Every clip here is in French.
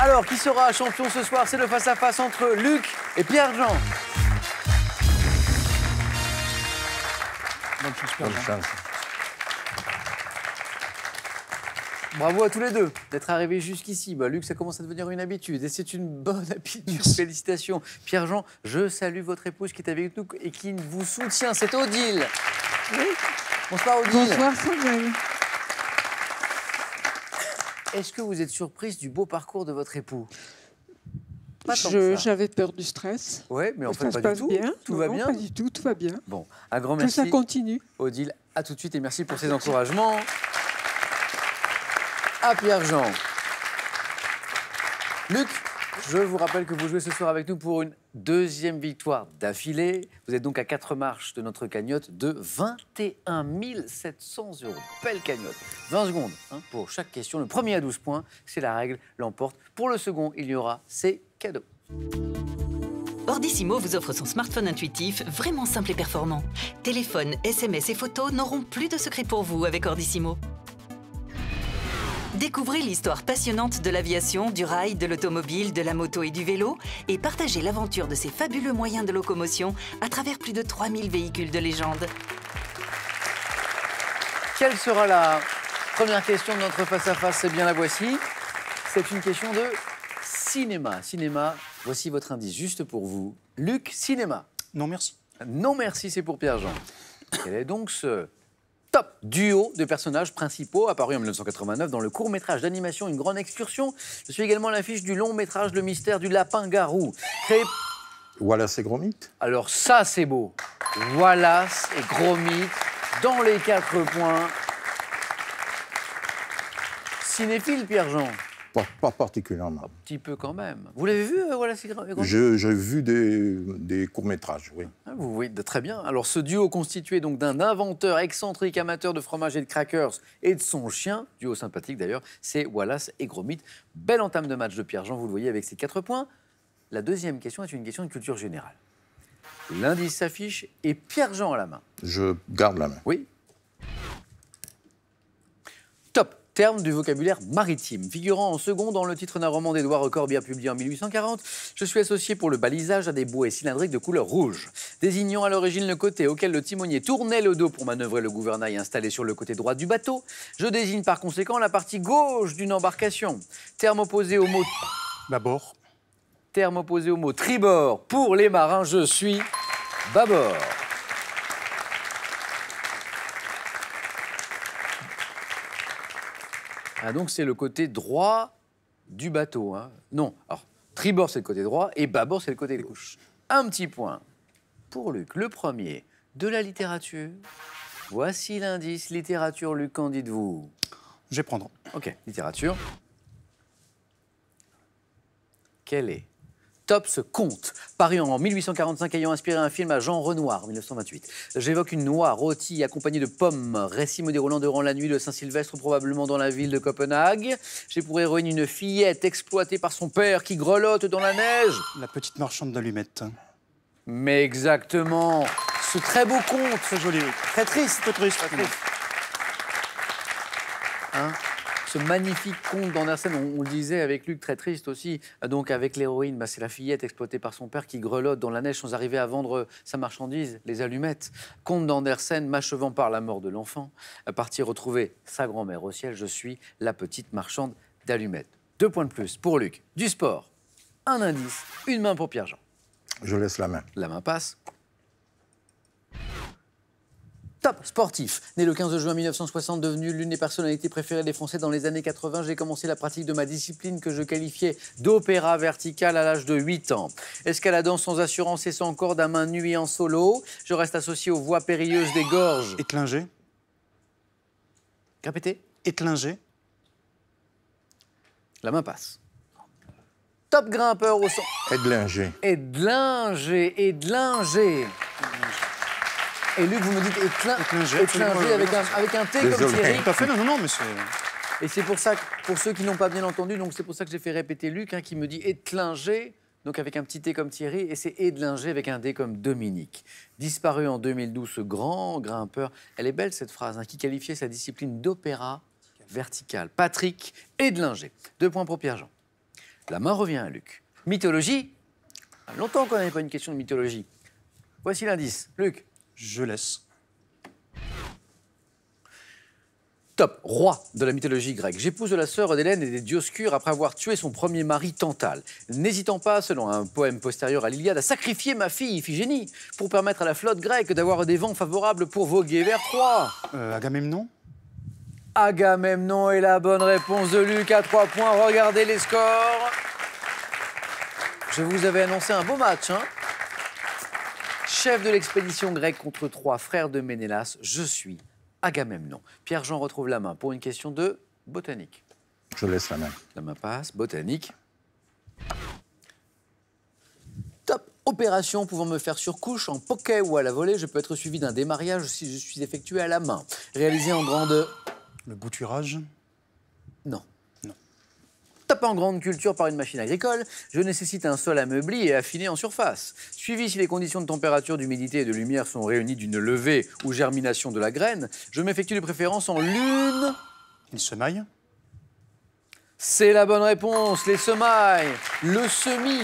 Alors, qui sera champion ce soir? C'est le face-à-face entre Luc et Pierre-Jean. Bonne chance, Bonne Pierre-Jean. chance. Bravo à tous les deux d'être arrivés jusqu'ici. Bah, Luc, ça commence à devenir une habitude et c'est une bonne habitude. Félicitations. Pierre-Jean, je salue votre épouse qui est avec nous et qui vous soutient. C'est Odile. Oui. Bonsoir Odile. Bonsoir Sandrine. Est-ce que vous êtes surprise du beau parcours de votre époux? Pas tant que ça. J'avais peur du stress. Oui, mais en fait, Ça se pas passe du tout. bien. Tout Non, va non, bien. Pas du tout, tout va bien. Bon, un grand Que merci. ça continue. Odile, à tout de suite et merci pour ces encouragements. À Pierre-Jean. Luc, je vous rappelle que vous jouez ce soir avec nous pour une deuxième victoire d'affilée. Vous êtes donc à 4 marches de notre cagnotte de 21 700 €. Belle cagnotte. 20 secondes pour chaque question. Le premier à 12 points, c'est la règle, l'emporte. Pour le second, il y aura ces cadeaux. Ordissimo vous offre son smartphone intuitif, vraiment simple et performant. Téléphone, SMS et photos n'auront plus de secret pour vous avec Ordissimo. Découvrez l'histoire passionnante de l'aviation, du rail, de l'automobile, de la moto et du vélo et partagez l'aventure de ces fabuleux moyens de locomotion à travers plus de 3000 véhicules de légende. Quelle sera la première question de notre face-à-face? C'est bien la voici. C'est une question de cinéma. Cinéma, voici votre indice juste pour vous. Luc, cinéma. Non, merci. Non merci, c'est pour Pierre-Jean. Quel est donc ce top duo de personnages principaux apparu en 1989 dans le court-métrage d'animation Une grande excursion? Je suis également à l'affiche du long-métrage Le mystère du lapin-garou. Créé... Wallace et Gromit. Alors ça, c'est beau. Wallace et Gromit dans les 4 points. Cinéphile, Pierre-Jean? Pas particulièrement. Un petit peu quand même. Vous l'avez vu, Wallace et Gromit? J'ai vu des courts-métrages, oui. Ah, vous voyez très bien. Alors, ce duo constitué donc d'un inventeur excentrique amateur de fromage et de crackers et de son chien, duo sympathique d'ailleurs, c'est Wallace et Gromit. Belle entame de match de Pierre-Jean, vous le voyez avec ses 4 points. La deuxième question est une question de culture générale. L'indice s'affiche et Pierre-Jean à la main. Je garde la main. Oui. Top. Terme du vocabulaire maritime. Figurant en second dans le titre d'un roman d'Édouard Corbière publié en 1840, je suis associé pour le balisage à des bouées cylindriques de couleur rouge. Désignant à l'origine le côté auquel le timonier tournait le dos pour manœuvrer le gouvernail installé sur le côté droit du bateau, je désigne par conséquent la partie gauche d'une embarcation. Terme opposé au mot... Bâbord. Terme opposé au mot tribord. Pour les marins, je suis bâbord. Ah, donc c'est le côté droit du bateau. Hein. Non, alors tribord c'est le côté droit et bâbord c'est le côté gauche. Un petit point pour Luc. Le premier, de la littérature. Voici l'indice littérature, Luc, qu'en dites-vous? Je vais prendre. Ok, littérature. Quel est Tops Conte, paru en 1845, ayant inspiré un film à Jean Renoir, en 1928. J'évoque une noix rôtie accompagnée de pommes, récit me déroulant durant la nuit de Saint-Sylvestre, probablement dans la ville de Copenhague. J'ai pour héroïne une fillette exploitée par son père qui grelotte dans la neige. La petite marchande d'allumettes. Mais exactement, ce très beau conte. Très joli, oui. Très triste. Très triste. Très triste. Hein, ce magnifique conte d'Andersen, on le disait avec Luc, très triste aussi. Donc avec l'héroïne, c'est la fillette exploitée par son père qui grelotte dans la neige sans arriver à vendre sa marchandise, les allumettes. Conte d'Andersen, m'achevant par la mort de l'enfant, parti retrouver sa grand-mère au ciel, je suis la petite marchande d'allumettes. 2 points de plus pour Luc. Du sport, un indice, une main pour Pierre-Jean. Je laisse la main. La main passe. Top sportif. Né le 15 juin 1960, devenu l'une des personnalités préférées des Français dans les années 80, j'ai commencé la pratique de ma discipline que je qualifiais d'opéra vertical à l'âge de 8 ans. Escaladant sans assurance et sans corde à main nue et en solo, je reste associé aux voies périlleuses des gorges. Éclinger. Répétez. Éclinger. La main passe. Top grimpeur au son. Edlinger. Edlinger, Edlinger. Et Luc, vous me dites Éclinger, éclinger avec un T Désolé. comme Thierry. Tout à fait, non, mais c'est... Et c'est pour ça, pour ceux qui n'ont pas bien entendu, donc c'est pour ça que j'ai fait répéter Luc, qui me dit éclinger, donc avec un petit T comme Thierry, et c'est édlinger avec un D comme Dominique. Disparu en 2012, ce grand grimpeur. Elle est belle cette phrase, qui qualifiait sa discipline d'opéra vertical. Patrick Edlinger. 2 points pour Pierre-Jean. La main revient à Luc. Mythologie. Longtemps qu'on n'avait pas une question de mythologie. Voici l'indice. Luc. Je laisse. Top, roi de la mythologie grecque. J'épouse de la sœur d'Hélène et des Dioscures après avoir tué son premier mari Tantale. N'hésitant pas, selon un poème postérieur à l'Iliade, à sacrifier ma fille Iphigénie pour permettre à la flotte grecque d'avoir des vents favorables pour voguer vers Troie. Agamemnon? Agamemnon est la bonne réponse de Luc à 3 points. Regardez les scores. Je vous avais annoncé un beau match, hein. Chef de l'expédition grecque contre Troie, frère de Ménélas, je suis Agamemnon. Pierre-Jean retrouve la main pour une question de botanique. Je laisse la main. La main passe, botanique. Top. Opération pouvant me faire surcouche en poké ou à la volée, je peux être suivi d'un démariage si je suis effectué à la main. Réalisé en grande... Le bouturage? Non. Non. Top en grande culture par une machine agricole, je nécessite un sol ameubli et affiné en surface. Suivi si les conditions de température, d'humidité et de lumière sont réunies d'une levée ou germination de la graine, je m'effectue de préférence en lune... Une semaille? C'est la bonne réponse, les semailles, le semis,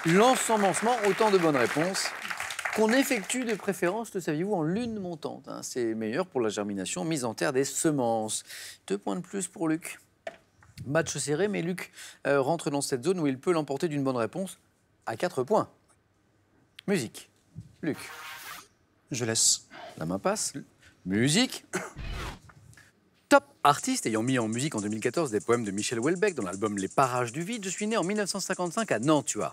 l'ensemencement, autant de bonnes réponses qu'on effectue de préférence, le saviez-vous, en lune montante. Hein. C'est meilleur pour la germination, mise en terre des semences. 2 points de plus pour Luc. Match serré, mais Luc rentre dans cette zone où il peut l'emporter d'une bonne réponse à 4 points. Musique. Luc. Je laisse. La main passe. Musique. Top artiste ayant mis en musique en 2014 des poèmes de Michel Houellebecq dans l'album Les Parages du Vide, je suis né en 1955 à Nantua.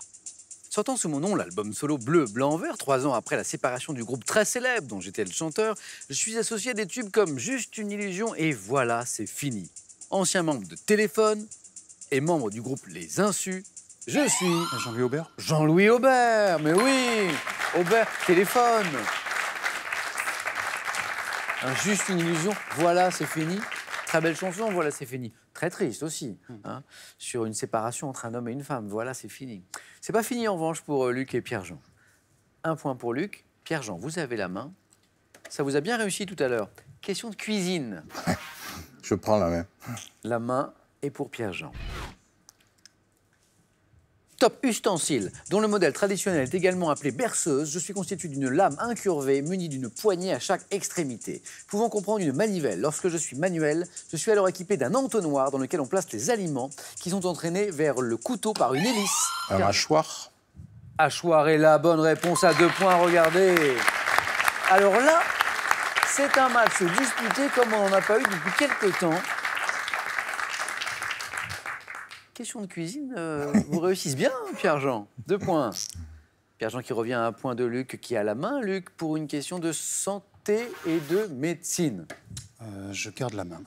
Sortant sous mon nom l'album solo Bleu, Blanc, Vert, 3 ans après la séparation du groupe très célèbre dont j'étais le chanteur, je suis associé à des tubes comme Juste une illusion et Voilà, c'est fini. Ancien membre de Téléphone et membre du groupe Les Insus, je suis... Jean-Louis Aubert? Jean-Louis Aubert, mais oui, Aubert, Téléphone. Juste une illusion, Voilà, c'est fini. Très belle chanson, Voilà, c'est fini. Très triste aussi, hein, sur une séparation entre un homme et une femme. Voilà, c'est fini. C'est pas fini en revanche pour Luc et Pierre-Jean. 1 point pour Luc. Pierre-Jean, vous avez la main. Ça vous a bien réussi tout à l'heure. Question de cuisine. Je prends la main. La main est pour Pierre-Jean. Top ustensile, dont le modèle traditionnel est également appelé berceuse, je suis constitué d'une lame incurvée munie d'une poignée à chaque extrémité, pouvant comprendre une manivelle. Lorsque je suis manuel, je suis alors équipé d'un entonnoir dans lequel on place les aliments qui sont entraînés vers le couteau par une hélice. Un mâchoire? Hachoir est la bonne réponse à 2 points, regardez. Alors là, c'est un match disputé comme on n'en a pas eu depuis quelques temps. Question de cuisine, vous réussissez bien, Pierre-Jean. 2 points. Pierre-Jean qui revient à 1 point de Luc qui a la main. Luc, pour une question de santé et de médecine. Je garde la main.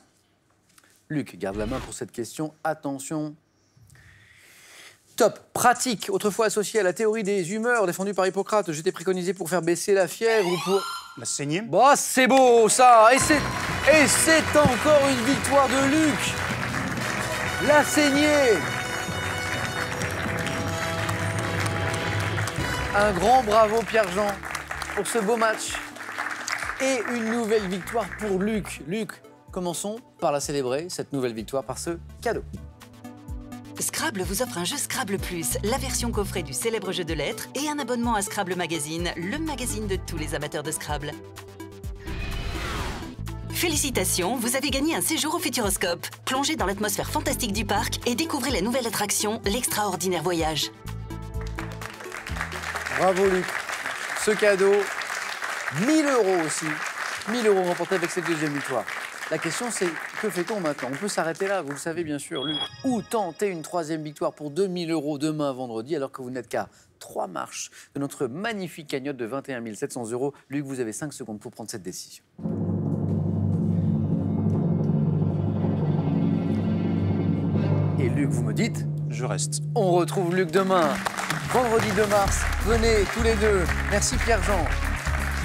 Luc garde la main pour cette question. Attention. Top, pratique, autrefois associée à la théorie des humeurs défendue par Hippocrate. J'étais préconisé pour faire baisser la fièvre ou pour... La saignée? Bah, c'est beau, ça. Et c'est encore une victoire de Luc. La saignée. Un grand bravo Pierre-Jean pour ce beau match. Et une nouvelle victoire pour Luc. Luc, commençons par la célébrer, cette nouvelle victoire, par ce cadeau. Scrabble vous offre un jeu Scrabble Plus, la version coffret du célèbre jeu de lettres et un abonnement à Scrabble Magazine, le magazine de tous les amateurs de Scrabble. Félicitations, vous avez gagné un séjour au Futuroscope. Plongez dans l'atmosphère fantastique du parc et découvrez la nouvelle attraction, l'extraordinaire voyage. Bravo Luc. Ce cadeau, 1 000 € aussi. 1 000 € remportés avec cette deuxième victoire. La question c'est, que fait-on maintenant? On peut s'arrêter là, vous le savez bien sûr, Luc. Ou tenter une 3e victoire pour 2 000 € demain vendredi, alors que vous n'êtes qu'à 3 marches de notre magnifique cagnotte de 21 700 €. Luc, vous avez 5 secondes pour prendre cette décision. Et Luc, vous me dites? Je reste. On retrouve Luc demain, vendredi 2 mars. Venez tous les deux. Merci Pierre-Jean.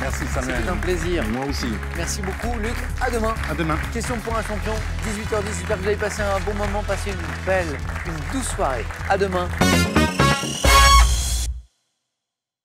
Merci Samuel. C'était un plaisir. Moi aussi. Merci beaucoup Luc. À demain. À demain. Question pour un champion, 18h10. J'espère que vous avez passé un bon moment, passé une belle, une douce soirée. À demain.